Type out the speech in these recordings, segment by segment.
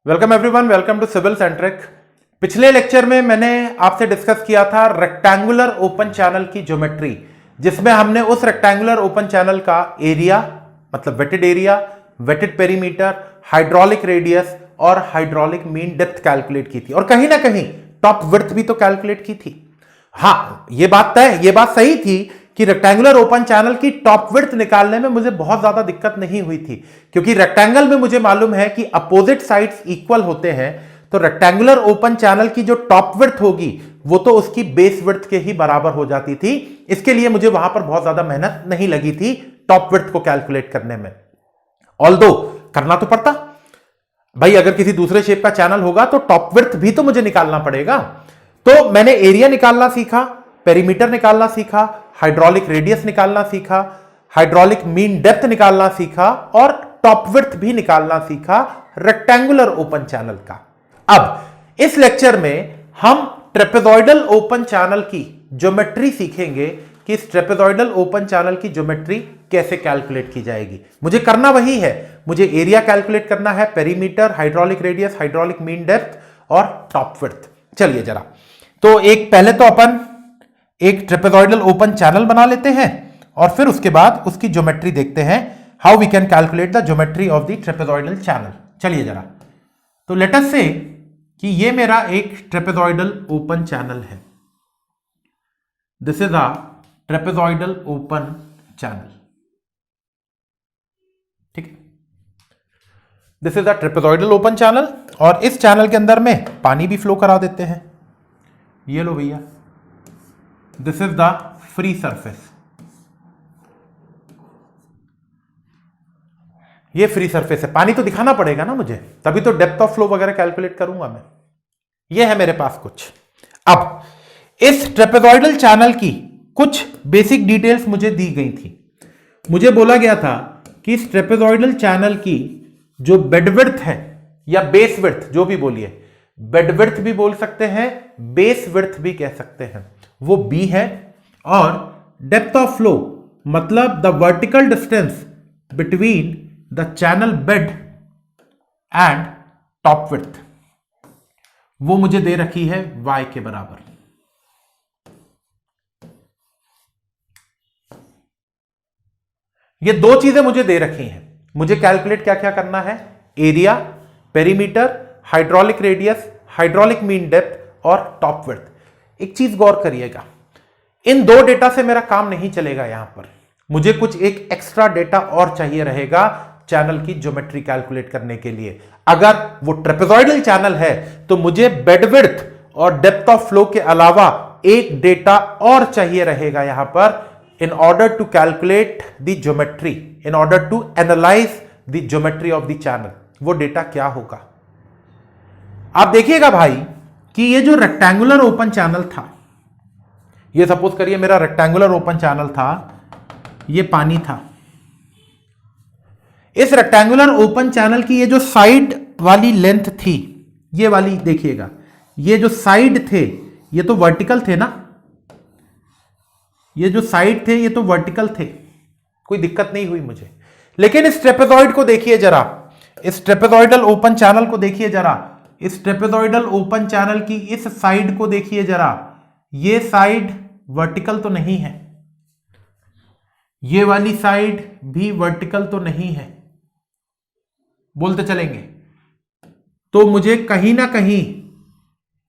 Welcome everyone, welcome to civil centric. पिछले lecture में मैंने आपसे डिस्कस किया था रेक्टेंगुलर ओपन चैनल की ज्योमेट्री, जिसमें हमने उस रेक्टेंगुलर ओपन चैनल का एरिया मतलब wetted area, wetted perimeter, hydraulic radius और हाइड्रोलिक मीन डेप्थ कैलकुलेट की थी और कहीं ना कहीं टॉप विड्थ भी तो कैलकुलेट की थी। हाँ, ये बात सही थी कि रेक्टेंगुलर ओपन चैनल की टॉप विड्थ निकालने में मुझे बहुत ज्यादा दिक्कत नहीं हुई थी, क्योंकि रेक्टेंगल में मुझे मालूम है कि अपोजिट साइड्स इक्वल होते हैं। तो रेक्टेंगुलर ओपन चैनल की जो टॉप विड्थ होगी वो तो उसकी बेस विड्थ के ही बराबर हो जाती थी। इसके लिए मुझे वहां पर बहुत ज्यादा मेहनत नहीं लगी थी टॉप विड्थ को कैलकुलेट करने में। ऑल्दो करना तो पड़ता भाई, अगर किसी दूसरे शेप का चैनल होगा तो टॉप विड्थ भी तो मुझे निकालना पड़ेगा। तो मैंने एरिया निकालना सीखा, पेरीमीटर निकालना सीखा, हाइड्रोलिक रेडियस निकालना सीखा, हाइड्रोलिक मीन डेप्थ निकालना सीखा और टॉप विड्थ भी निकालना सीखा रेक्टेंगुलर ओपन चैनल का। अब इस लेक्चर में हम ट्रेपेजॉइडल ओपन चैनल की ज्योमेट्री सीखेंगे कि इस ट्रेपेजॉइडल ओपन चैनल की ज्योमेट्री कैसे कैलकुलेट की जाएगी। मुझे करना वही है, मुझे एरिया कैलकुलेट करना है, perimeter, hydraulic radius, hydraulic mean depth और टॉप विड्थ। चलिए जरा, तो पहले तो अपन एक ट्रेपेजॉइडल ओपन चैनल बना लेते हैं और फिर उसके बाद उसकी ज्योमेट्री देखते हैं, how we can calculate the geometry of the trapezoidal channel. चलिए जरा, तो लेट अस से कि ये मेरा एक ट्रेपेजॉइडल ओपन चैनल है। This is a trapezoidal open channel, ठीक है। This is a trapezoidal open channel और इस चैनल के अंदर में पानी भी फ्लो करा देते हैं। ये लो भैया, this is the free surface. ये फ्री सरफेस है, पानी तो दिखाना पड़ेगा ना मुझे, तभी तो डेप्थ ऑफ फ्लो वगैरह कैलकुलेट करूंगा मैं। ये है मेरे पास कुछ। अब इस ट्रेपेजॉइडल चैनल की कुछ बेसिक डिटेल्स मुझे दी गई थी। मुझे बोला गया था कि इस ट्रेपेजॉइडल चैनल की जो बेड विड्थ है या बेस विड्थ, जो भी बोलिए, बेड विड्थ भी बोल सकते हैं, बेस विड्थ भी कह सकते हैं, वो b है। और डेप्थ ऑफ फ्लो मतलब the vertical distance between the channel bed and top width, वो मुझे दे रखी है y के बराबर। ये दो चीजें मुझे दे रखी हैं। मुझे कैलकुलेट क्या क्या करना है, area, perimeter, hydraulic radius, hydraulic mean depth और टॉप विड्थ। एक चीज गौर करिएगा, इन दो डेटा से मेरा काम नहीं चलेगा। यहां पर मुझे कुछ एक एक्स्ट्रा डेटा और चाहिए रहेगा चैनल की ज्योमेट्री कैलकुलेट करने के लिए। अगर वो ट्रेपेजॉइडल चैनल है तो मुझे बेड विड्थ और डेप्थ ऑफ फ्लो के अलावा एक डेटा और चाहिए रहेगा यहां पर, in order to calculate the geometry, in order to analyze the geometry of the channel। वो डेटा क्या होगा आप देखिएगा भाई कि ये जो रेक्टेंगुलर ओपन चैनल था, ये सपोज करिए मेरा रेक्टेंगुलर ओपन चैनल था, ये पानी था। इस रेक्टेंगुलर ओपन चैनल की ये जो साइड वाली लेंथ थी, ये वाली देखिएगा, ये जो साइड थे ये तो वर्टिकल थे ना, ये जो साइड थे ये तो वर्टिकल थे, कोई दिक्कत नहीं हुई मुझे। लेकिन इस ट्रेपेजॉइड को देखिए जरा, इस ट्रेपेजॉइडल ओपन चैनल को देखिए जरा, इस ट्रेपेजॉइडल ओपन चैनल की इस साइड को देखिए जरा, ये साइड वर्टिकल तो नहीं है, ये वाली साइड भी वर्टिकल तो नहीं है, बोलते चलेंगे। तो मुझे कहीं ना कहीं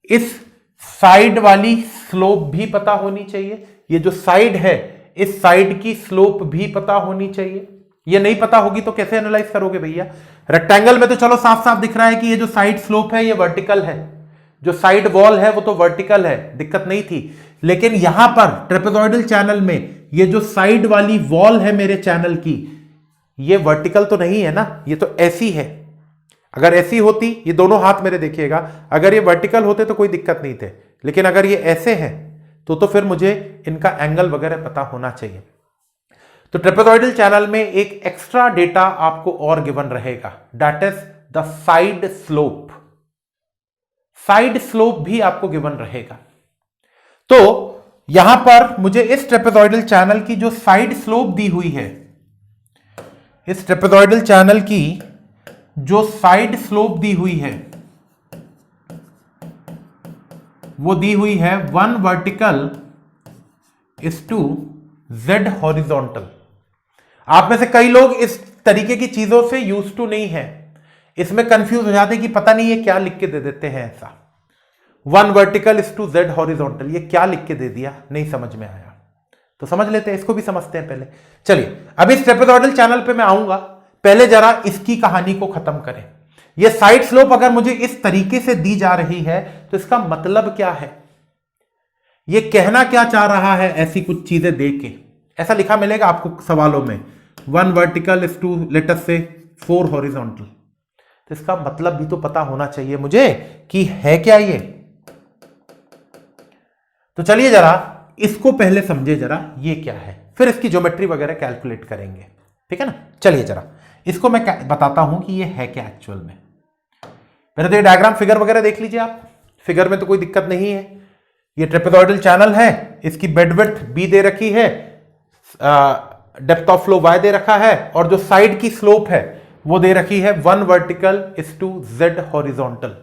इस साइड वाली स्लोप भी पता होनी चाहिए। ये जो साइड है इस साइड की स्लोप भी पता होनी चाहिए। ये नहीं पता होगी तो कैसे एनालाइज करोगे भैया। रेक्टेंगल में तो चलो साफ साफ दिख रहा है कि ये जो साइड स्लोप है ये वर्टिकल है, जो साइड वॉल है वो तो वर्टिकल है, दिक्कत नहीं थी। लेकिन यहां पर ट्रेपेजॉइडल चैनल में ये जो साइड वाली वॉल है मेरे चैनल की, ये वर्टिकल तो नहीं है ना, ये तो ऐसी है। अगर ऐसी होती, ये दोनों हाथ मेरे देखिएगा, अगर ये वर्टिकल होते तो कोई दिक्कत नहीं थे, लेकिन अगर ये ऐसे हैं तो फिर मुझे इनका एंगल वगैरह पता होना चाहिए। तो ट्रेपेजॉइडल चैनल में एक एक्स्ट्रा डेटा आपको और गिवन रहेगा, that is the side slope. Side slope भी आपको गिवन रहेगा। तो यहां पर मुझे इस ट्रेपेजॉइडल चैनल की जो साइड स्लोप दी हुई है, इस ट्रेपेजॉइडल चैनल की जो साइड स्लोप दी हुई है वो दी हुई है 1 vertical is to Z horizontal. आप में से कई लोग इस तरीके की चीजों से यूज टू नहीं है, इसमें कंफ्यूज हो जाते हैं कि पता नहीं ये क्या लिख के दे देते हैं ऐसा। 1 vertical is to Z horizontal, ये क्या लिख के दे दिया, नहीं समझ में आया तो समझ लेते हैं, इसको भी समझते हैं पहले। चलिए अब इस ट्रेपेजॉइडल चैनल पे मैं आऊंगा, पहले जरा इसकी कहानी को खत्म करें। ये साइड स्लोप अगर मुझे इस तरीके से दी जा रही है तो इसका मतलब क्या है, ये कहना क्या चाह रहा है, ऐसी कुछ चीजें देख के ऐसा लिखा मिलेगा आपको सवालों में 1 vertical is to let us say 4 horizontal. तो इसका मतलब भी तो पता होना चाहिए मुझे कि है क्या ये। तो चलिए जरा इसको पहले समझे जरा ये क्या है, फिर इसकी ज्योमेट्री वगैरह कैलकुलेट करेंगे, ठीक है ना। चलिए जरा इसको मैं बताता हूं कि ये है क्या एक्चुअल में। पहले तो ये डायग्राम फिगर वगैरह देख लीजिए आप, फिगर में तो कोई दिक्कत नहीं है। ये ट्रेपेजॉइडल चैनल है, इसकी बेडविड्थ b दे रखी है, डेप्थ ऑफ फ्लो y दे रखा है, और जो साइड की स्लोप है वो दे रखी है 1 vertical is to Z horizontal.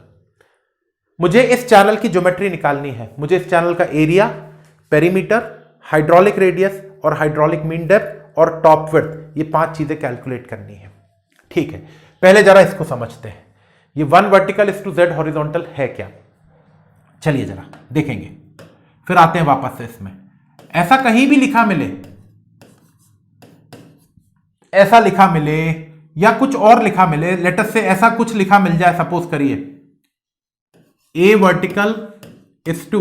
मुझे इस चैनल की ज्योमेट्री निकालनी है, मुझे इस चैनल का एरिया, पेरीमीटर, हाइड्रोलिक रेडियस और हाइड्रोलिक मीन डेप्थ और टॉप विड्थ, ये 5 चीजें कैलकुलेट करनी है। ठीक है, पहले जरा इसको समझते हैं, ये 1 vertical is to Z horizontal है क्या। चलिए जरा देखेंगे, फिर आते हैं वापस से इसमें। ऐसा कहीं भी लिखा मिले, ऐसा लिखा मिले या कुछ और लिखा मिले, लेटस से ऐसा कुछ लिखा मिल जाए, सपोज करिए A vertical is to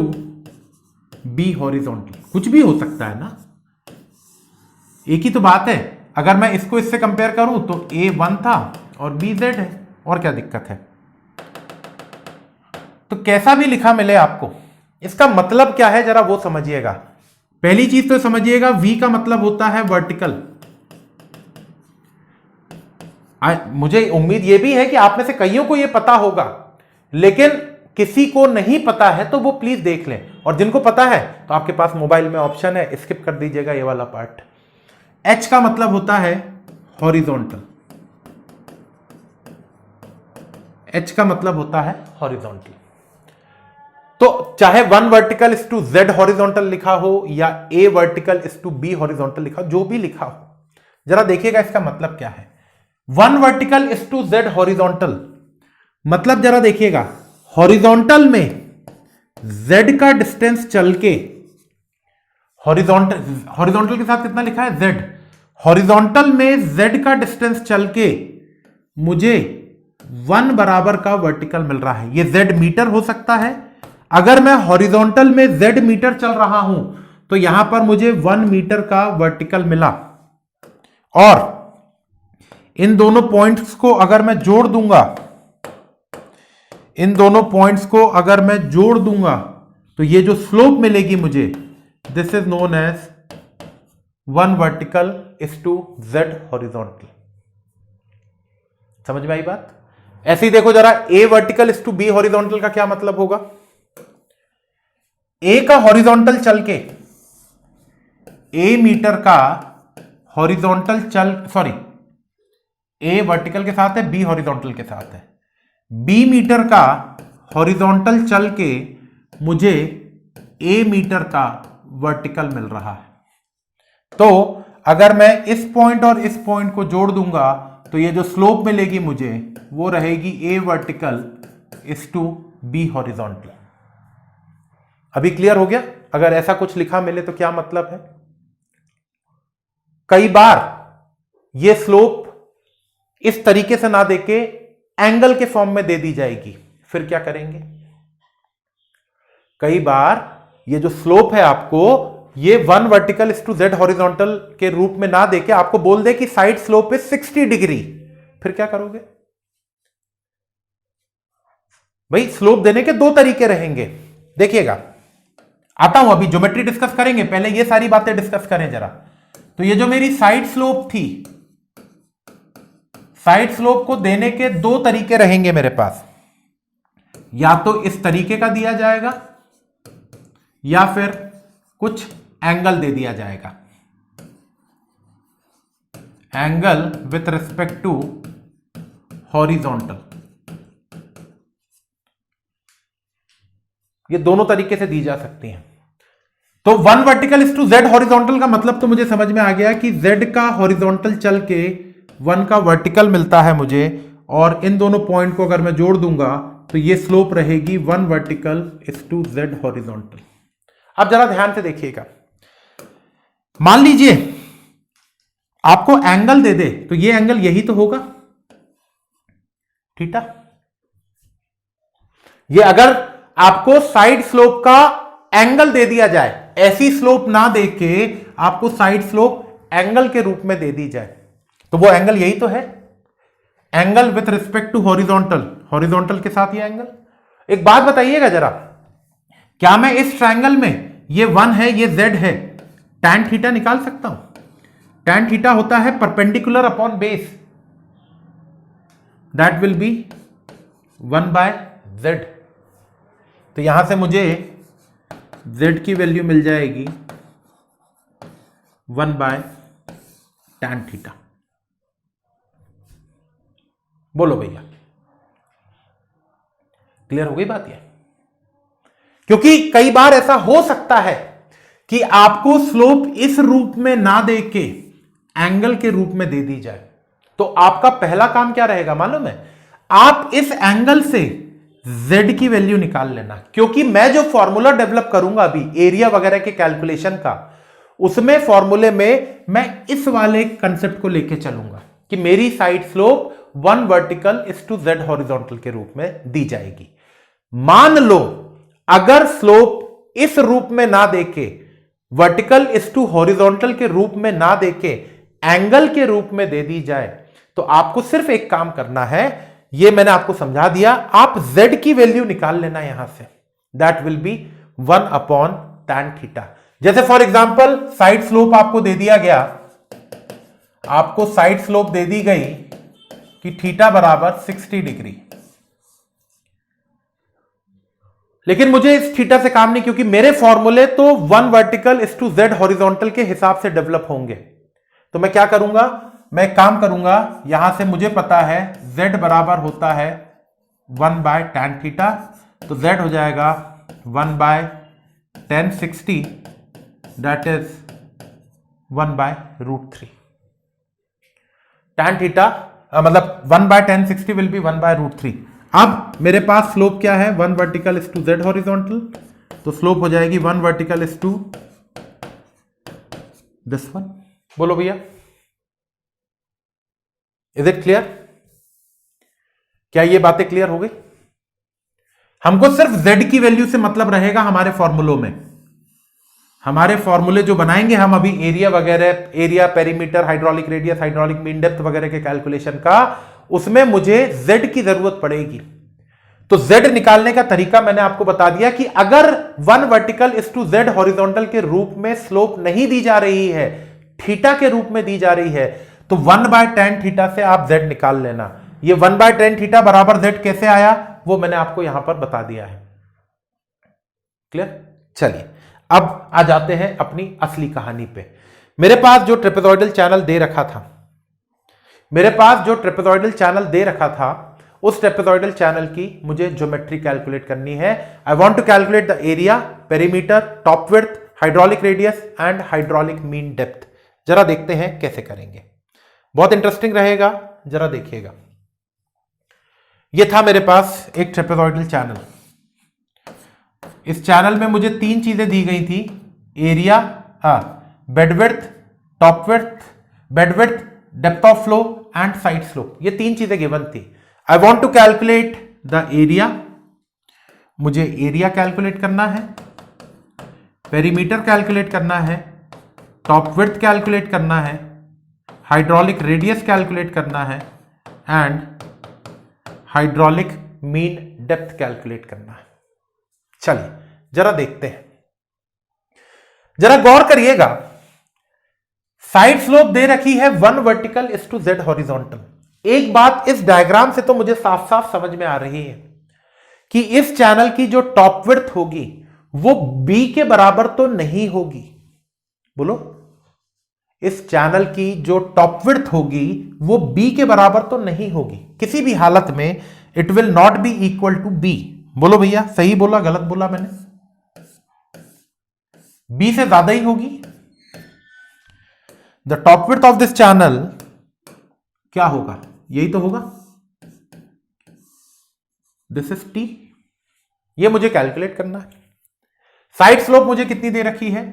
B horizontal, कुछ भी हो सकता है ना, एक ही तो बात है। अगर मैं इसको इससे कंपेयर करूं तो A 1 था और B Z है, और क्या दिक्कत है। तो कैसा भी लिखा मिले आपको, इसका मतलब क्या है जरा वो समझिएगा। पहली चीज तो समझिएगा, V का मतलब होता है वर्टिकल। मुझे उम्मीद ये भी है कि आप में से कईयों को ये पता होगा, लेकिन किसी को नहीं पता है तो वो प्लीज देख लें, और जिनको पता है तो आपके पास मोबाइल में ऑप्शन है, स्किप कर दीजिएगा ये वाला पार्ट। H का मतलब होता है हॉरिजॉन्टल, H का मतलब होता है हॉरिजॉन्टल। तो चाहे 1 vertical is to Z horizontal लिखा हो या A vertical is to B horizontal लिखा हो, जो भी लिखा हो, जरा देखिएगा इसका मतलब क्या है। 1 vertical is to Z horizontal मतलब जरा देखिएगा, हॉरिजॉन्टल में Z का डिस्टेंस चल के, हॉरिजॉन्टल के साथ कितना लिखा है Z, हॉरिजॉन्टल में Z का डिस्टेंस चल के मुझे 1 बराबर का वर्टिकल मिल रहा है। ये Z मीटर हो सकता है, अगर मैं हॉरिजॉन्टल में Z मीटर चल रहा हूं तो यहां पर मुझे 1 मीटर का वर्टिकल मिला, और इन दोनों पॉइंट्स को अगर मैं जोड़ दूंगा, इन दोनों पॉइंट्स को अगर मैं जोड़ दूंगा तो ये जो स्लोप मिलेगी मुझे, this is known as 1 vertical is to Z horizontal. समझ में आई बात। ऐसे ही देखो जरा, A vertical is to B horizontal का क्या मतलब होगा। A का हॉरिजॉन्टल चल के, A मीटर का हॉरिजॉन्टल A वर्टिकल के साथ है, B हॉरिजॉन्टल के साथ है, B मीटर का हॉरिजॉन्टल चल के मुझे A मीटर का वर्टिकल मिल रहा है। तो अगर मैं इस पॉइंट और इस पॉइंट को जोड़ दूंगा तो ये जो स्लोप मिलेगी मुझे वो रहेगी A vertical is to B horizontal. अभी क्लियर हो गया। अगर ऐसा कुछ लिखा मिले तो क्या मतलब है। कई बार ये स्लोप इस तरीके से ना देके एंगल के फॉर्म में दे दी जाएगी, फिर क्या करेंगे। कई बार ये जो स्लोप है आपको, ये 1 vertical is to Z horizontal के रूप में ना देके आपको बोल दे कि साइड स्लोप इज 60 डिग्री, फिर क्या करोगे भाई। स्लोप देने के 2 तरीके रहेंगे। देखिएगा, आता हूं, अभी ज्योमेट्री डिस्कस करेंगे, पहले ये सारी बातें डिस्कस करें जरा। तो ये जो मेरी साइड स्लोप थी, साइड स्लोप को देने के 2 तरीके रहेंगे मेरे पास। या तो इस तरीके का दिया जाएगा या फिर कुछ एंगल दे दिया जाएगा, angle with respect to horizontal, ये दोनों तरीके से दी जा सकती हैं। तो 1 vertical is to Z horizontal का मतलब तो मुझे समझ में आ गया कि Z का हॉरिजॉन्टल चल के 1 का वर्टिकल मिलता है मुझे, और इन दोनों पॉइंट को अगर मैं जोड़ दूंगा तो ये स्लोप रहेगी 1 vertical is to Z horizontal. अब जरा ध्यान से देखिएगा, मान लीजिए आपको एंगल दे दे, तो ये एंगल यही तो होगा थीटा। ये अगर आपको साइड स्लोप का एंगल दे दिया जाए, ऐसी स्लोप ना दे के आपको साइड स्लोप एंगल के रूप में दे दी जाए, तो वो एंगल यही तो है, angle with respect to horizontal, horizontal के साथ ये एंगल। एक बात बताइएगा जरा, क्या मैं इस ट्रायंगल में ये 1 है ये Z है, tan थीटा निकाल सकता हूं? tan थीटा होता है perpendicular upon base, that will be 1/Z। तो यहां से मुझे Z की वैल्यू मिल जाएगी 1/tan थीटा। बोलो भैया, क्लियर हो गई बात? ये क्योंकि कई बार ऐसा हो सकता है कि आपको स्लोप इस रूप में ना दे के एंगल के रूप में दे दी जाए, तो आपका पहला काम क्या रहेगा मालूम है? आप इस एंगल से Z की वैल्यू निकाल लेना, क्योंकि मैं जो फॉर्मूला डेवलप करूंगा अभी एरिया वगैरह के कैलकुलेशन का, उसमें फॉर्मूले में मैं इस वाले कंसेप्ट को लेके चलूंगा कि मेरी side slope 1 vertical is to Z horizontal के रूप में दी जाएगी। मान लो अगर स्लोप इस रूप में ना देके, वर्टिकल इज टू हॉरिजॉन्टल के रूप में ना देके एंगल के रूप में दे दी जाए, तो आपको सिर्फ एक काम करना है, ये मैंने आपको समझा दिया, आप Z की वैल्यू निकाल लेना यहां से, that will be 1/tan theta. जैसे फॉर एग्जांपल साइड स्लोप आपको दे दिया गया, आपको साइड स्लोप दे दी गई कि थीटा बराबर 60 डिग्री, लेकिन मुझे इस थीटा से काम नहीं, क्योंकि मेरे फॉर्मूले तो 1 vertical is to Z horizontal के हिसाब से डेवलप होंगे। तो मैं क्या करूंगा, मैं काम करूंगा, यहां से मुझे पता है Z बराबर होता है 1/tan थीटा, तो Z हो जाएगा 1/tan 60, that is 1/√3। tan theta मतलब 1/tan 60 विल बी 1/√3। अब मेरे पास स्लोप क्या है, 1 vertical is to Z horizontal, तो स्लोप हो जाएगी 1 vertical is to this one. बोलो भैया, इज इट क्लियर? क्या ये बातें क्लियर हो गई? हमको सिर्फ Z की वैल्यू से मतलब रहेगा हमारे फॉर्मूलों में। हमारे फॉर्मूले जो बनाएंगे हम अभी एरिया वगैरह, area, perimeter, hydraulic radius, hydraulic mean depth वगैरह के कैलकुलेशन का, उसमें मुझे Z की जरूरत पड़ेगी। तो Z निकालने का तरीका मैंने आपको बता दिया कि अगर 1 vertical is to Z horizontal के रूप में स्लोप नहीं दी जा रही है, थीटा के रूप में दी जा रही है, तो 1/tan थीटा से आप Z निकाल लेना। ये 1/tan थीटा बराबर Z कैसे आया, वो मैंने आपको यहां पर बता दिया है। क्लियर? चलिए अब आ जाते हैं अपनी असली कहानी पे। मेरे पास जो ट्रेपेजॉइडल चैनल दे रखा था, उस ट्रेपेजॉइडल चैनल की मुझे ज्योमेट्री कैलकुलेट करनी है। I want to calculate the area, perimeter, top width, hydraulic radius and hydraulic mean depth. जरा देखते हैं कैसे करेंगे, बहुत इंटरेस्टिंग रहेगा, जरा देखिएगा। यह था मेरे पास एक ट्रेपेजॉइडल चैनल। इस चैनल में मुझे 3 चीजें दी गई थी, area, bed width, top width, bed width, depth of flow and side slope. ये 3 चीजें गिवन थी। I want to calculate the area, मुझे एरिया कैलकुलेट करना है, पेरीमीटर कैलकुलेट करना है, टॉप विड्थ कैलकुलेट करना है, हाइड्रोलिक रेडियस कैलकुलेट करना है and hydraulic mean depth calculate करना है। चलिए जरा देखते हैं, जरा गौर करिएगा। साइड स्लोप दे रखी है 1 vertical is to Z horizontal. एक बात इस डायग्राम से तो मुझे साफ साफ समझ में आ रही है कि इस चैनल की जो टॉप विड्थ होगी वो B के बराबर तो नहीं होगी। बोलो, इस चैनल की जो टॉप विड्थ होगी वो बी के बराबर तो नहीं होगी किसी भी हालत में। It will not be equal to B. बोलो भैया, सही बोला गलत बोला मैंने? बी से ज्यादा ही होगी। The top width of this channel क्या होगा? यही तो होगा। This is T. ये मुझे कैलकुलेट करना है। साइड स्लोप मुझे कितनी दे रखी है?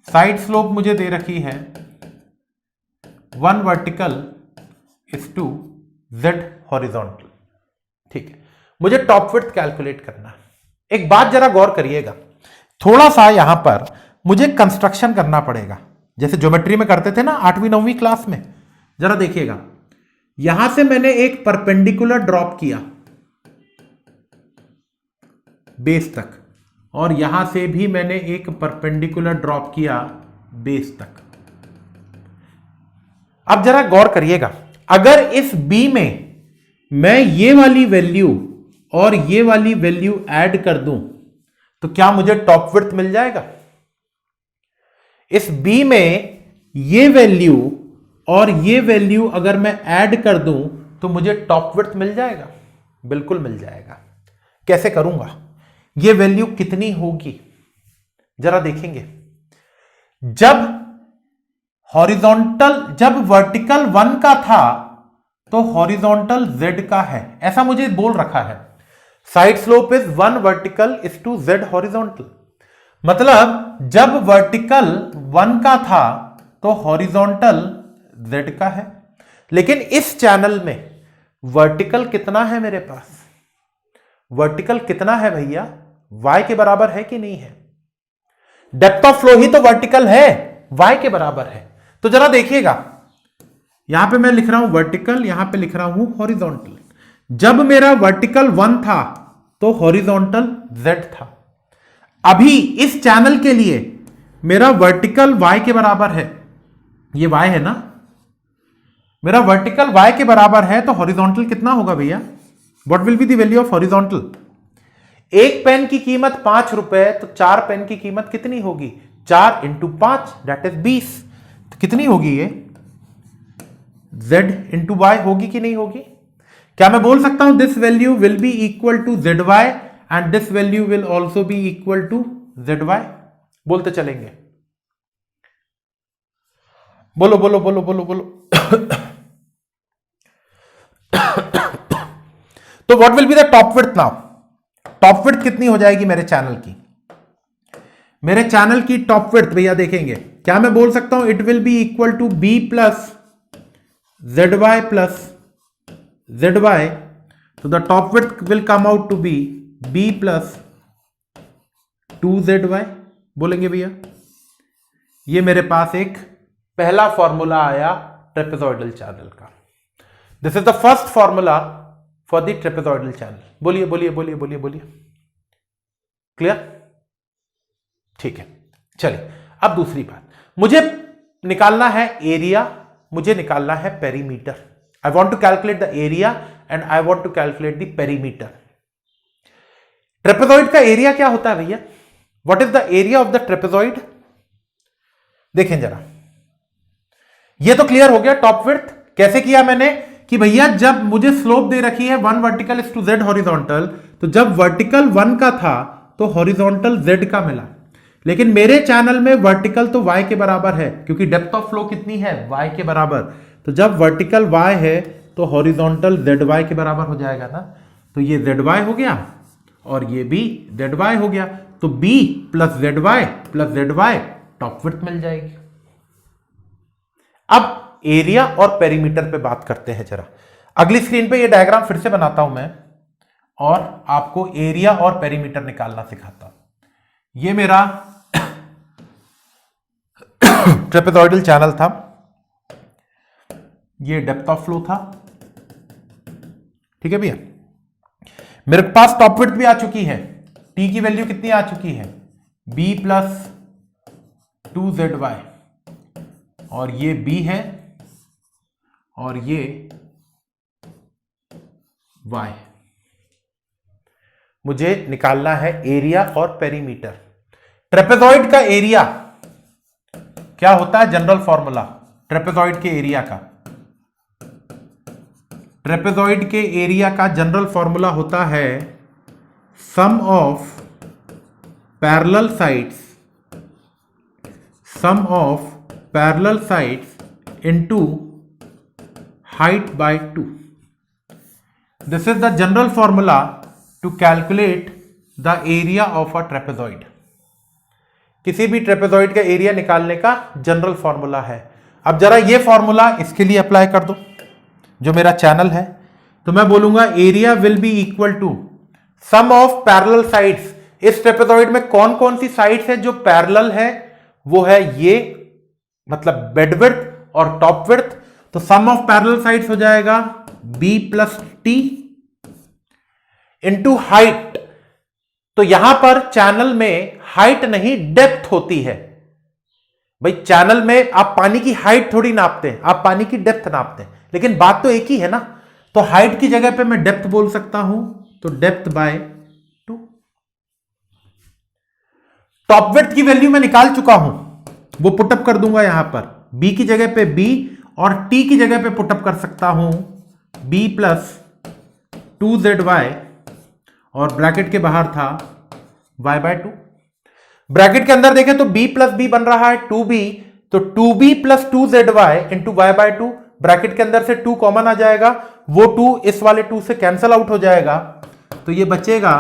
साइड स्लोप मुझे दे रखी है 1 vertical is to Z horizontal. ठीक है, मुझे टॉप विड्थ कैलकुलेट करना है। एक बात जरा गौर करिएगा, थोड़ा सा यहां पर मुझे कंस्ट्रक्शन करना पड़ेगा, जैसे ज्योमेट्री में करते थे ना 8वीं 9वीं क्लास में। जरा देखिएगा, यहां से मैंने एक परपेंडिकुलर ड्रॉप किया बेस तक, और यहां से भी मैंने एक परपेंडिकुलर ड्रॉप किया बेस तक। अब जरा गौर करिएगा, अगर इस बी में मैं ये वाली वैल्यू और ये वाली वैल्यू ऐड कर दूं तो क्या मुझे टॉप विड्थ मिल जाएगा? इस बी में ये वैल्यू और ये वैल्यू अगर मैं ऐड कर दूं तो मुझे टॉप विड्थ मिल जाएगा? बिल्कुल मिल जाएगा। कैसे करूंगा? ये वैल्यू कितनी होगी जरा देखेंगे। जब हॉरिजॉन्टल, जब वर्टिकल 1 का था तो हॉरिजॉन्टल z का है, ऐसा मुझे बोल रखा है। Side slope is 1 vertical is to z horizontal. मतलब जब वर्टिकल 1 का था तो हॉरिजॉन्टल z का है। लेकिन इस चैनल में वर्टिकल कितना है मेरे पास? वर्टिकल कितना है भैया? y के बराबर है कि नहीं है? डेप्थ ऑफ फ्लो ही तो वर्टिकल है, y के बराबर है। तो जरा देखिएगा, यहां पे मैं लिख रहा हूं वर्टिकल, यहां पे लिख रहा हूं हॉरिजॉन्टल। जब मेरा वर्टिकल 1 था तो हॉरिजॉन्टल z था। अभी इस चैनल के लिए मेरा वर्टिकल y के बराबर है, ये y है ना, मेरा वर्टिकल y के बराबर है तो हॉरिजॉन्टल कितना होगा भैया? What will be the value of horizontal? एक पेन की कीमत 5 रुपए, तो 4 पेन की कीमत कितनी होगी? 4 इंटू 5 दैट इज 20। तो कितनी होगी ये? z इंटू वाई होगी कि नहीं होगी? क्या मैं बोल सकता हूं this value will be equal to Z Y and this value will also be equal to Z Y? बोलते चलेंगे, बोलो बोलो बोलो बोलो बोलो। तो what will be the top width now? Top width कितनी हो जाएगी मेरे चैनल की? मेरे चैनल की टॉप विड्थ भैया देखेंगे, क्या मैं बोल सकता हूं it will be equal to B plus Z Y plus Z Y? तो the top width will come out to be B plus 2ZY। बोलेंगे भैया, ये मेरे पास एक पहला फॉर्मूला आया ट्रेपेजॉइडल चैनल का। This is the first formula for the trapezoidal channel. बोलिए बोलिए बोलिए बोलिए बोलिए, क्लियर? ठीक है, चलिए अब दूसरी बात, मुझे निकालना है एरिया, मुझे निकालना है perimeter. I want to calculate the area and I want to calculate the perimeter. Trapezoid का एरिया क्या होता है भैया? What is the area of the trapezoid? देखें जरा, ये तो क्लियर हो गया टॉप विड्थ। कैसे किया मैंने कि भैया जब मुझे स्लोप दे रखी है 1 vertical is to Z horizontal, तो जब वर्टिकल 1 का था तो हॉरिजॉन्टल जेड का मिला। लेकिन मेरे चैनल में वर्टिकल तो y के बराबर है, क्योंकि डेप्थ ऑफ फ्लो कितनी है? y के बराबर। तो जब वर्टिकल y है तो हॉरिजॉन्टल zy के बराबर हो जाएगा ना। तो ये zy हो गया और ये भी zy हो गया, तो b plus zy top width मिल जाएगी। अब एरिया और पेरीमीटर पे बात करते हैं जरा। अगली स्क्रीन पे ये डायग्राम फिर से बनाता हूं मैं और आपको एरिया और पेरीमीटर निकालना सिखाता हूं। ये मेरा ट्रेपेजॉइडल चैनल था, ये डेप्थ ऑफ फ्लो था, ठीक है भैया। मेरे पास टॉप विड्थ भी आ चुकी है, टी की वैल्यू कितनी आ चुकी है? b प्लस 2ZY, और ये b है और ये y। मुझे निकालना है एरिया और पेरीमीटर। ट्रेपेजॉइड का एरिया क्या होता है जनरल फॉर्मूला ट्रेपेजॉइड के एरिया का? ट्रेपेजॉइड के एरिया का जनरल फॉर्मूला होता है sum of parallel sides into height by 2. This is the general formula to calculate the area of a trapezoid. किसी भी ट्रेपेजॉइड का एरिया निकालने का जनरल फॉर्मूला है. अब जरा ये फॉर्मूला इसके लिए अप्लाई कर दो, जो मेरा चैनल है. तो मैं बोलूंगा area will be equal to sum of parallel sides. इस ट्रेपेजॉइड में कौन कौन सी साइड्स है जो पैरेलल है? वो है ये, मतलब बेड विड्थ और टॉप विड्थ. तो सम ऑफ पैरेलल साइड्स हो जाएगा b plus T into height. तो यहां पर चैनल में हाइट नहीं डेप्थ होती है. भाई चैनल में आप पानी की हाइट थोड़ी नापते हैं, आप पानी की डेप्थ नापते हैं, लेकिन बात तो एक ही है ना. तो हाइट की जगह पे मैं डेप्थ बोल सकता हूं, तो डेप्थ बाय 2. टॉप विड्थ की वैल्यू मैं निकाल चुका हूं, वो पुटअप कर दूंगा यहां पर. b की जगह पे b और t की जगह पे पुटअप कर सकता हूं b प्लस 2zy और ब्रैकेट के बाहर था y बाय 2. ब्रैकेट के अंदर देखें तो b प्लस b बन रहा है 2b, तो 2b plus 2zy into y by 2. Bracket के अंदर से 2 कॉमन आ जाएगा, वो 2 इस वाले 2 से कैंसल आउट हो जाएगा. तो ये बचेगा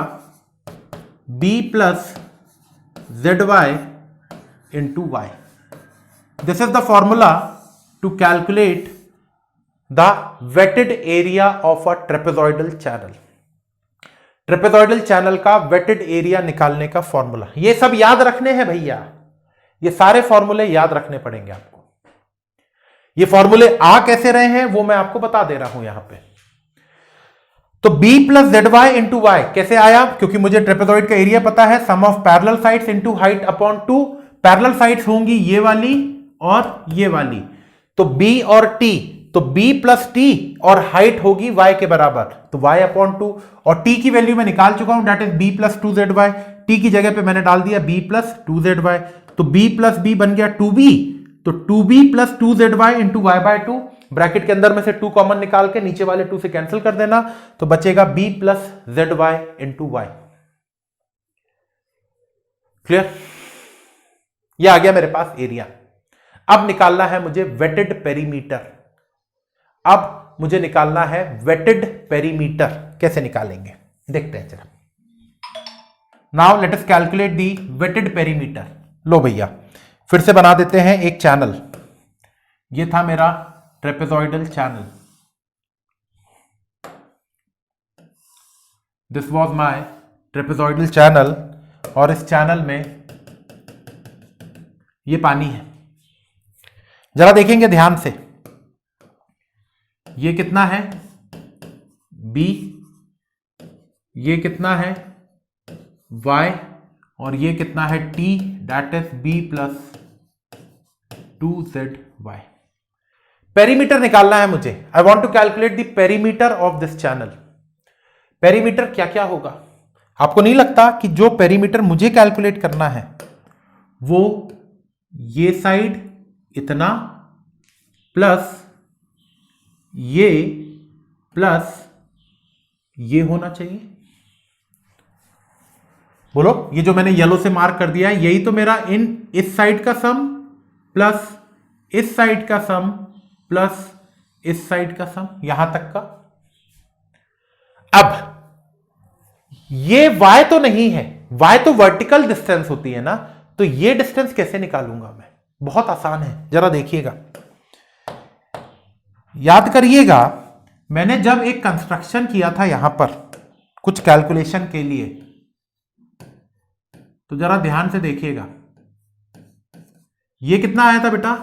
b plus zy into y. This is the formula to calculate the wetted area of a trapezoidal channel. Trapezoidal channel का वेटेड एरिया निकालने का फॉर्मूला. ये सब याद रखने हैं भैया, ये सारे फॉर्मूले याद रखने पड़ेंगे आपको. ये फॉर्मूले आ कैसे रहे हैं वो मैं आपको बता दे रहा हूं यहां पे. तो b plus Z Y into Y कैसे आया? क्योंकि मुझे ट्रेपेजॉइड का एरिया पता है, sum of parallel sides into height upon 2. Parallel sides होंगी ये वाली और ये वाली, तो b और t, तो b प्लस t और हाइट होगी y के बराबर, तो y अपॉन 2. और t की वैल्यू मैं निकाल चुका हूं, that is b plus 2zy. t की जगह पे मैंने डाल दिया b प्लस 2zy, तो b प्लस b बन गया 2b, तो 2b plus 2zy into y by 2. Bracket के अंदर में से 2 कॉमन निकाल के नीचे वाले 2 से कैंसिल कर देना, तो बचेगा b plus zy into y. Clear? ये आ गया मेरे पास एरिया. अब निकालना है मुझे वेटेड पेरीमीटर. अब मुझे निकालना है वेटेड पेरीमीटर. कैसे निकालेंगे देखते हैं जरा. Now let us calculate the weighted perimeter. लो भैया फिर से बना देते हैं एक चैनल. ये था मेरा trapezoidal channel. This was my trapezoidal channel, और इस चैनल में ये पानी है. जरा देखेंगे ध्यान से, ये कितना है b, ये कितना है y, और ये कितना है t, that is b plus 2zy. Perimeter निकालना है मुझे. I want to calculate the perimeter of this channel. Perimeter क्या क्या होगा? आपको नहीं लगता कि जो पेरीमीटर मुझे कैलकुलेट करना है वो ये साइड इतना प्लस ये प्लस ये होना चाहिए? बोलो, ये जो मैंने येलो से मार्क कर दिया है यही तो मेरा इस साइड का सम प्लस इस साइड का सम प्लस इस साइड का सम, यहां तक का. अब ये y तो नहीं है, y तो वर्टिकल डिस्टेंस होती है ना, तो ये डिस्टेंस कैसे निकालूंगा मैं? बहुत आसान है, जरा देखिएगा, याद करिएगा. मैंने जब एक कंस्ट्रक्शन किया था यहां पर कुछ कैलकुलेशन के लिए, तो जरा ध्यान से देखिएगा. ये कितना आया था बेटा?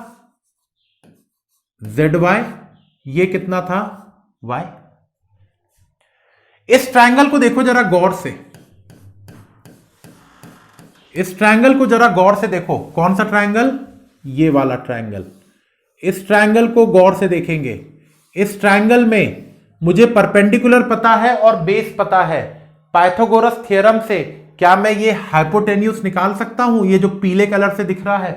zy. ये कितना था? y. इस ट्रायंगल को देखो जरा गौर से, इस ट्रायंगल को जरा गौर से देखो. कौन सा ट्रायंगल? ये वाला ट्रायंगल. इस ट्रायंगल को गौर से देखेंगे. इस ट्रायंगल में मुझे परपेंडिकुलर पता है और बेस पता है. पाइथागोरस थ्योरम से क्या मैं ये हाइपोटेन्यूज निकाल सकता हूं? ये जो पीले कलर से दिख रहा है,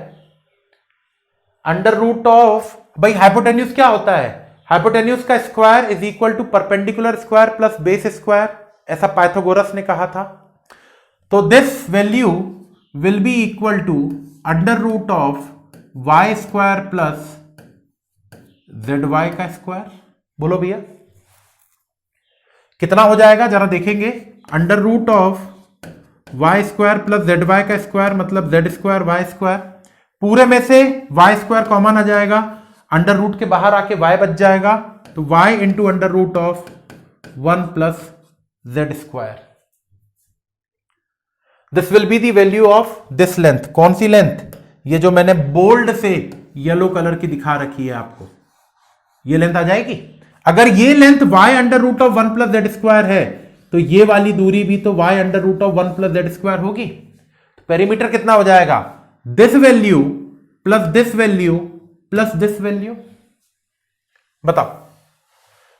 अंडर रूट ऑफ, भाई हाइपोटेन्यूज क्या होता है, हाइपोटेन्यूज का square is equal to perpendicular square plus base square, ऐसा पाइथागोरस ने कहा था। तो this value will be equal to under root of Y square plus Z Y का स्क्वायर। बोलो भैया कितना हो जाएगा, जरा देखेंगे। Under root of Y square plus Z Y का स्क्वायर मतलब जेड स्क्वायर वाई स्क्वायर, पूरे में से वाई स्क्वायर कॉमन आ जाएगा, अंडर रूट के बाहर आके वाई बच जाएगा, तो Y into under root of 1 plus Z square. This will be the value of this length. कौन सी लेंथ, ये जो मैंने बोल्ड से येलो कलर की दिखा रखी है आपको, ये लेंथ आ जाएगी। अगर ये length y under root of 1 plus Z square है तो ये वाली दूरी भी तो y under root of 1 plus Z square होगी। तो पेरीमीटर कितना हो जाएगा, this value plus this value plus this value. बताओ,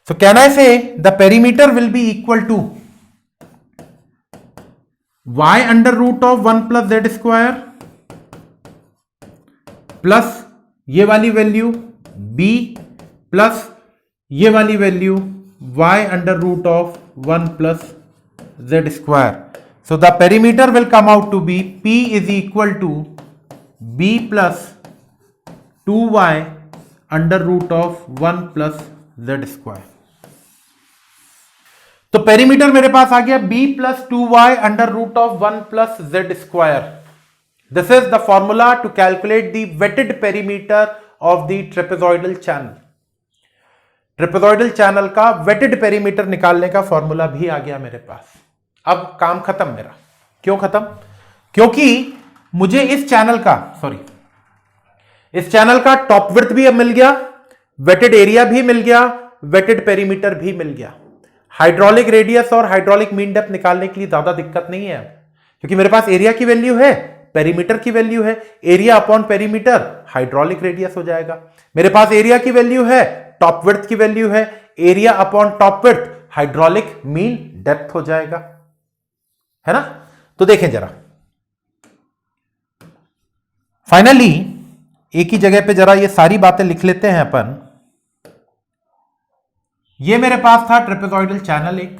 so can I say the perimeter will be equal to y under root of 1 plus Z square plus ये वाली वैल्यू b plus ये वाली value y under root of 1 plus Z square. So the perimeter will come out to be p is equal to b plus 2y under root of 1 plus Z square. तो perimeter मेरे पास आ गया b plus 2y under root of 1 plus Z square. This is the formula to calculate the weighted perimeter of the trapezoidal channel. Trapezoidal channel का weighted perimeter निकालने का formula भी आ गया मेरे पास। अब काम खत्म मेरा। क्यों खत्म, क्योंकि मुझे इस चैनल का टॉप विड्थ भी अब मिल गया, वेटेड एरिया भी मिल गया, वेटेड पेरीमीटर भी मिल गया। हाइड्रोलिक रेडियस और हाइड्रोलिक मीन डेप्थ निकालने के लिए ज्यादा दिक्कत नहीं है, क्योंकि मेरे पास एरिया की वैल्यू है, पेरीमीटर की वैल्यू है, area upon perimeter hydraulic radius हो जाएगा। मेरे पास एरिया की वैल्यू है, टॉप विड्थ की वैल्यू है, area upon top width hydraulic mean depth हो जाएगा, है ना। तो देखें जरा, फाइनली एक ही जगह पे जरा ये सारी बातें लिख लेते हैं अपन। ये मेरे पास था ट्रेपेजॉइडल चैनल एक,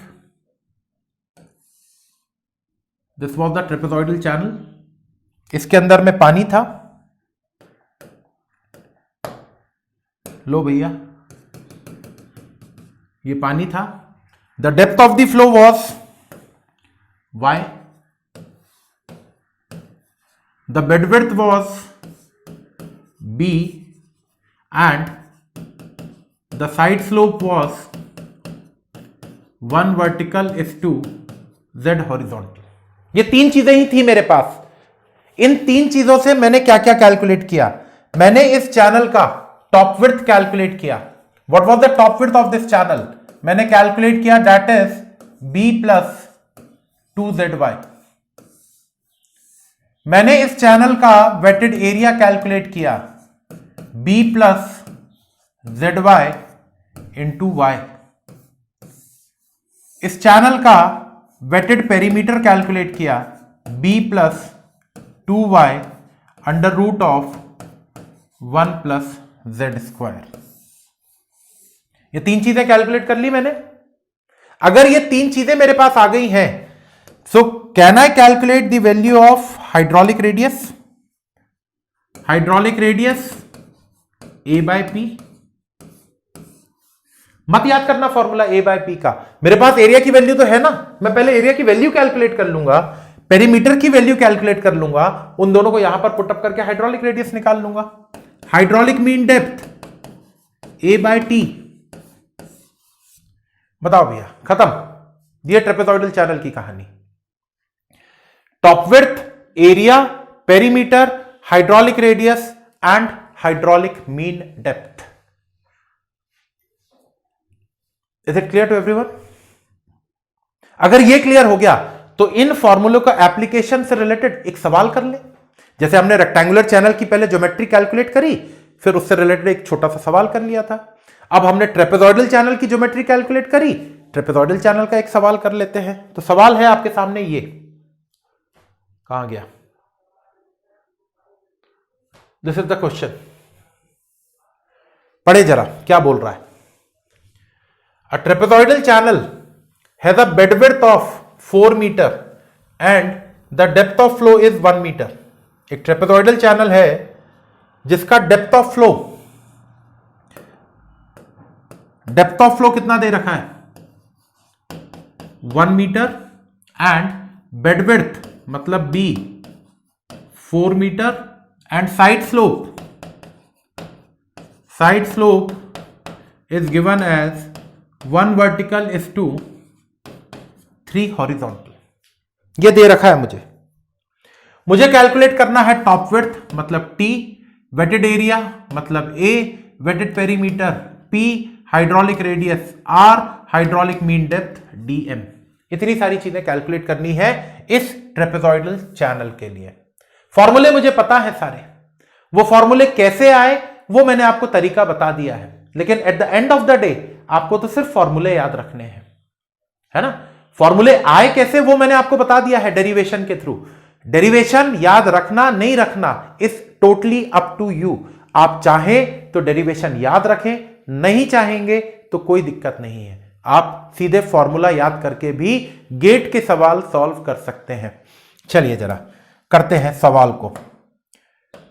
this was the trapezoidal channel. इसके अंदर में पानी था, लो भैया ये पानी था। The depth of the flow was y, the bed width was b and the side slope was 1 vertical is to z horizontal. ये तीन चीजें ही थी मेरे पास। इन तीन चीजों से मैंने क्या क्या कैलकुलेट किया, मैंने इस चैनल का टॉप विड्थ कैलकुलेट किया। What was the top width of this channel, मैंने कैलकुलेट किया, that is b plus 2zy। मैंने इस चैनल का वेटेड एरिया कैलकुलेट किया, b plus zy into y। इस चैनल का वेटेड पेरीमीटर कैलकुलेट किया, b plus 2y under root of 1 plus Z square. ये तीन चीजें कैलकुलेट कर ली मैंने। अगर ये तीन चीजें मेरे पास आ गई हैं, सो can I calculate the value of hydraulic radius. Hydraulic radius a by P. मत याद करना फॉर्मूला a बाय पी का, मेरे पास एरिया की वैल्यू तो है ना, मैं पहले एरिया की वैल्यू कैलकुलेट कर लूंगा, पेरीमीटर की वैल्यू कैलकुलेट कर लूंगा, उन दोनों को यहां पर पुटअप करके हाइड्रोलिक रेडियस निकाल लूंगा। Hydraulic mean depth a by T. बताओ भैया, खत्म। ये ट्रेपेजॉइडल चैनल की कहानी। Top width, area, perimeter, hydraulic radius and hydraulic mean depth. Is it clear to everyone? अगर ये क्लियर हो गया तो इन फॉर्मूलों का एप्लीकेशन से रिलेटेड एक सवाल कर ले। जैसे हमने रेक्टेंगुलर चैनल की पहले ज्योमेट्री कैलकुलेट करी, फिर उससे रिलेटेड एक छोटा सा सवाल कर लिया था। अब हमने ट्रेपेजॉइडल चैनल की ज्योमेट्री कैलकुलेट करी, ट्रेपेजॉइडल चैनल का एक सवाल कर लेते हैं। तो सवाल है आपके सामने, ये कहां गया, दिस इज द क्वेश्चन। पढ़े जरा क्या बोल रहा है। A trapezoidal channel has a bed width of 4 metre and the depth of flow is 1 metre. एक ट्रेपेजॉइडल चैनल है जिसका डेप्थ ऑफ फ्लो कितना दे रखा है, 1 मीटर, एंड बेड विड्थ मतलब B 4 metre, and side slope is given as 1 vertical is to 3 horizontal। ये दे रखा है मुझे कैलकुलेट करना है टॉप विड्थ मतलब T, वेटेड एरिया मतलब A, wetted perimeter P, hydraulic radius R, hydraulic mean depth DM। इतनी सारी चीजें कैलकुलेट करनी है इस ट्रेपेजॉइडल चैनल के लिए। फॉर्मूले मुझे पता है सारे, वो फॉर्मूले कैसे आए वो मैंने आपको तरीका बता दिया है, लेकिन at the end of the day आपको तो सिर्फ फॉर्मूले याद रखने हैं, है ना। फॉर्मूले आए कैसे वो मैंने आपको बता दिया है डेरिवेशन के थ्रू। डेरिवेशन याद रखना नहीं रखना is totally up to you. आप चाहें तो डेरिवेशन याद रखें, नहीं चाहेंगे तो कोई दिक्कत नहीं है, आप सीधे फॉर्मूला याद करके भी गेट के सवाल सॉल्व कर सकते हैं। चलिए जरा करते हैं सवाल को।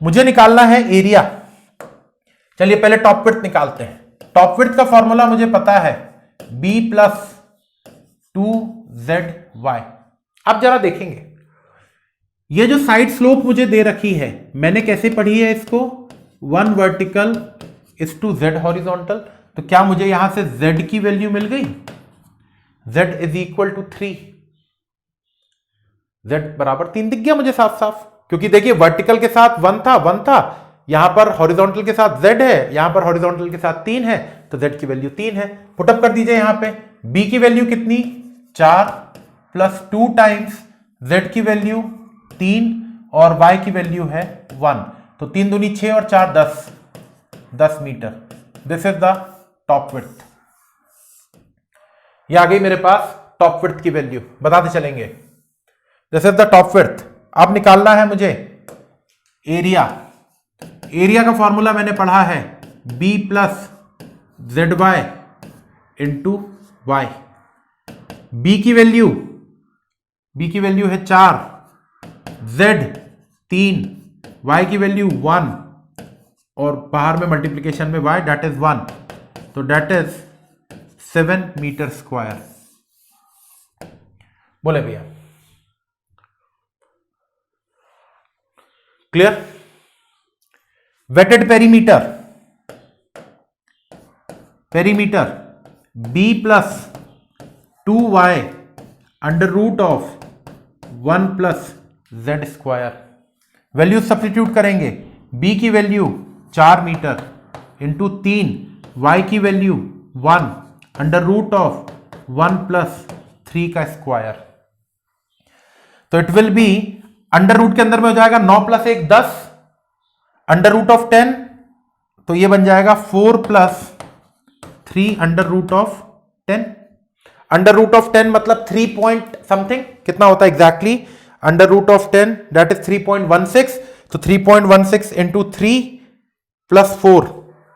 मुझे निकालना है एरिया। चलिए पहले टॉप विड्थ निकालते हैं। टॉप विड्थ का फॉर्मूला मुझे पता है b प्लस 2zy। अब जरा देखेंगे ये जो साइड स्लोप मुझे दे रखी है मैंने कैसे पढ़ी है इसको, 1 vertical is to z horizontal. तो क्या मुझे यहां से z की वैल्यू मिल गई, z is equal to 3, z बराबर 3 दिख गया मुझे साफ साफ, क्योंकि देखिए वर्टिकल के साथ 1 था, यहां पर हॉरिजॉन्टल के साथ z है, यहां पर हॉरिजॉन्टल के साथ 3 है, तो z की वैल्यू 3 है। पुटअप कर दीजिए यहां पे, b की वैल्यू कितनी 4 प्लस 2 टाइम्स z की वैल्यू 3 और y की वैल्यू है 1, तो 3 दूनी 6 और 4 10 metre. This is the top width. ये आ गई मेरे पास टॉप विड्थ की वैल्यू, बताते चलेंगे। This is the top width. अब निकालना है मुझे एरिया। एरिया का फॉर्मूला मैंने पढ़ा है b plus ZY into y। b की वैल्यू है 4, z 3, y की वैल्यू 1 और बाहर में मल्टीप्लीकेशन में y डेट इज 1, तो डेट इज 7 मीटर स्क्वायर। बोले भैया clear. Weighted perimeter b plus 2y under root of 1 plus z square. Value substitute करेंगे, b की वैल्यू 4 मीटर इंटू 3, y की value 1 under root of 1 plus 3 का square. तो it will be under root के अंदर में हो जाएगा 9 प्लस 1 10, अंडर रूट ऑफ 10 तो ये बन जाएगा 4 plus 3 under root of 10। Under root of 10 मतलब 3 पॉइंट समथिंग, कितना होता है exactly under root of 10 that is 3.16, तो 3.16 into 3 plus 4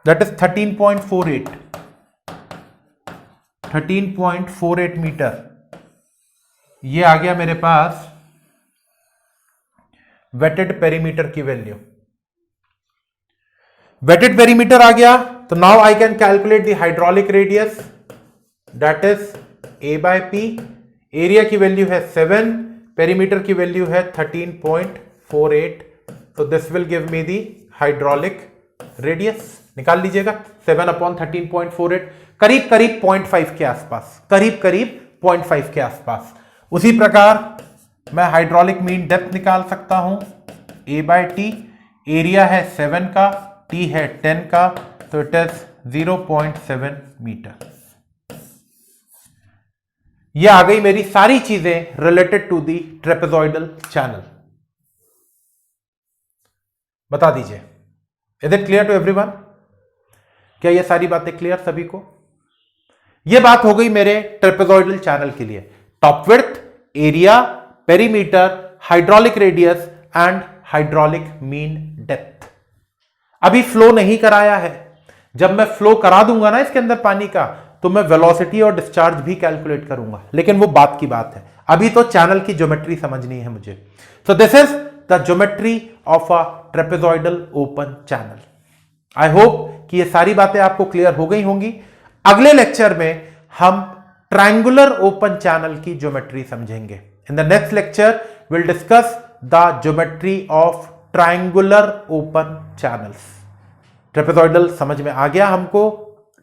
that is 13.48 metre. ये आ गया मेरे पास वेटेड पेरीमीटर की वैल्यू। वेटेड पेरीमीटर आ गया तो now I can calculate the hydraulic radius that is a by p। Area की वैल्यू है 7, पेरीमीटर की वैल्यू है 13.48, तो this will give me the hydraulic radius. निकाल लीजिएगा 7/13.48, करीब करीब 0.5 के आसपास, करीब करीब 0.5 के आसपास। उसी प्रकार मैं हाइड्रोलिक मीन डेप्थ निकाल सकता हूं, a बाय टी। एरिया है 7 का, t है 10 का, तो इट इज 0.7 मीटर। ये आ गई मेरी सारी चीजें related to the trapezoidal channel. बता दीजिए, is it clear to everyone? क्या ये सारी बातें क्लियर सभी को? ये बात हो गई मेरे ट्रेपेजॉइडल चैनल के लिए। Top width, area, perimeter, hydraulic radius and hydraulic mean depth. अभी फ्लो नहीं कराया है, जब मैं फ्लो करा दूंगा ना इसके अंदर पानी का, तो मैं वेलोसिटी और डिस्चार्ज भी कैलकुलेट करूंगा, लेकिन वो बात की बात है। अभी तो चैनल की ज्योमेट्री समझनी है मुझे। So this is the geometry of a trapezoidal open channel. I hope कि ये सारी बातें आपको क्लियर हो गई होंगी। अगले लेक्चर में हम ट्रायंगुलर ओपन चैनल की ज्योमेट्री समझेंगे। In the next lecture will discuss the geometry of triangular open channels. Trapezoidal समझ में आ गया हमको,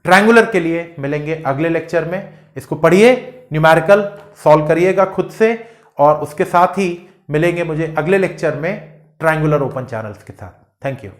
ट्रायंगुलर के लिए मिलेंगे अगले लेक्चर में। इसको पढ़िए, न्यूमेरिकल सॉल्व करिएगा खुद से, और उसके साथ ही मिलेंगे मुझे अगले लेक्चर में ट्रायंगुलर ओपन चैनल्स के साथ। Thank you.